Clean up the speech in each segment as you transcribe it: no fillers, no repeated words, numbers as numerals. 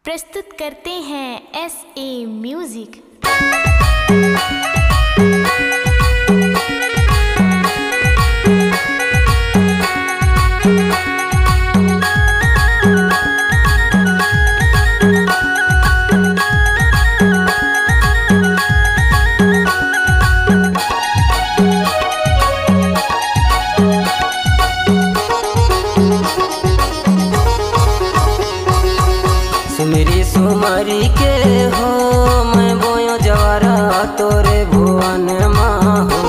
प्रस्तुत करते हैं SA म्यूजिक। सुमेरी सुमारी के हो मैं बोयो जवारा तोरे भुवन माँ हो,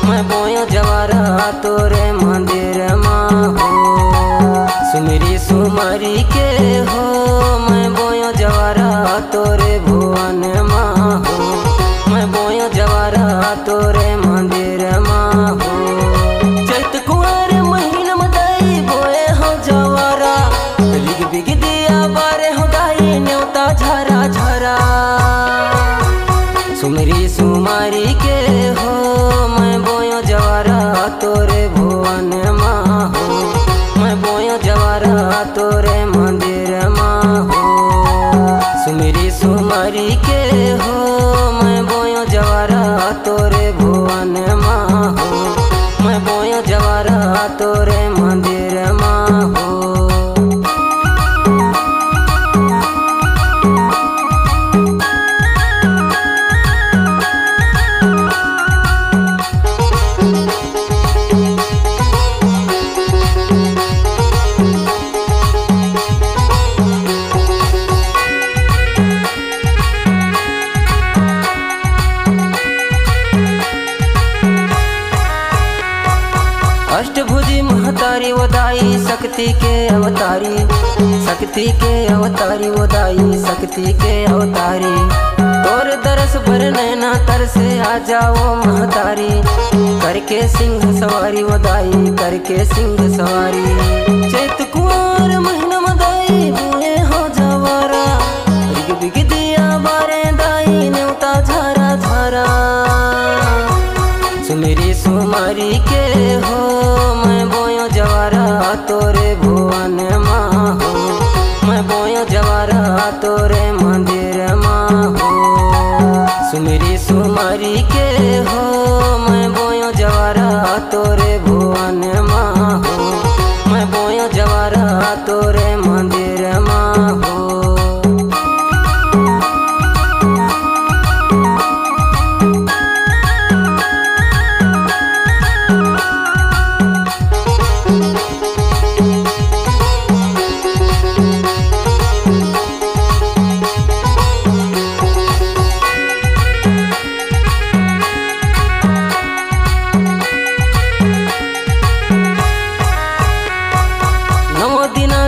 मैं बोयो जवारा तोरे मंदिर माँ हो। सुमेरी सुमारी के हो मैं बोयो जवारा तोरे भुवन माँ हो, मैं बोयो जवारा तोरे मंदिर माँ हो। चैत कुंवर महीना मदाई बोए हो जवारा, रिग बिग दिया बारे हो गाई न्योता झरा झरा। सुमेरी सुमारी के हो मैं बोयो जवारा तोरे भुवन माँ हो, मैं बोयो जवारा तोरे मंदिर माँ हो। सुमेरी सुमारी के हो मैं बोयो जवारा तोरे भुवन माँ हो, मैं बोयो जवारा तोरे मंदिर माँ हो। अष्टभुजी महतारी वदाई शक्ति के अवतारी, शक्ति के अवतारी वदाई शक्ति के अवतारी। तोर दरस भर नैना तर से आ जाओ महतारी, करके सिंह सवारी वदाई करके सिंह सवारी। चैत कुंवर महीना मदाई बुए हो जवारा, रिग बिग दिया बारे दाई न्योता झरा झरा। सुमेरी सुमारी के हो मैं बोयो जवारा तोरे भुवन माँ हो, मैं बोयो जवारा तोरे मंदिर माँ हो। सुमेरी सुमारी के हो मैं बोयो जवारा तोरे भुवन माँ हो, मैं बोयो जवारा तोरे मंदिर माँ हो।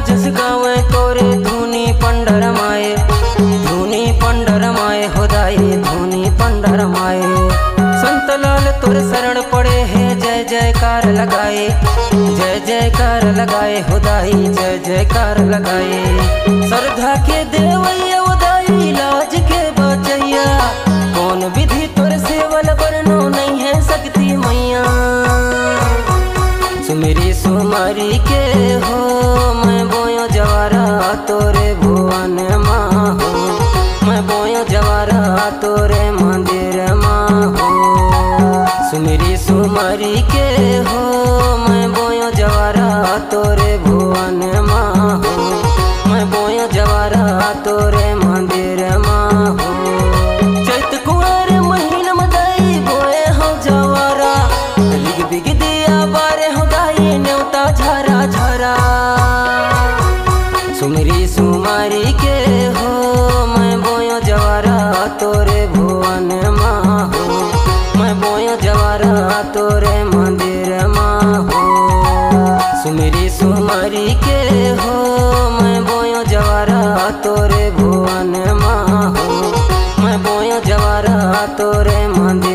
जस गावे तोरे धुनी पंडर माए, धुनी पंडर माए होदाई धुनी पंडर माए। संत लाल तोरे शरण पड़े है जय जयकार लगाए, जय जयकार लगाए होदाई जय जयकार लगाए। श्रद्धा के देवैया होदाई लाज के बचैया, कौन विधि तोरे सेवल बरनो नहीं है शक्ति मैया। सुमेरी सुमारी के हो मैं बोयो जवारा तोरे भुवन माँ हो, मैं बोयो जवारा तोरे मंदिर माँ हो। सुमेरी सुमारी के हो मैं बोयो जवारा तोरे भुवन माँ हो, मैं बोयो जवारा तोरे मंदिर माँ हो। चैत कुंवर महीना मदाई बोए हो जवारा, रिग बिग दिया बारे हो गाई न्योता झरा झरा। सुमेरी सुमारी के हो मैं बोयो जवारा तोरे भुवन माँ हो, मैं बोयो जवारा तोरे मंदिर माँ हो। सुमेरी सुमारी के हो मैं बोयो जवारा तोरे भुवन माँ हो, मैं बोयो जवारा तोरे मंदिर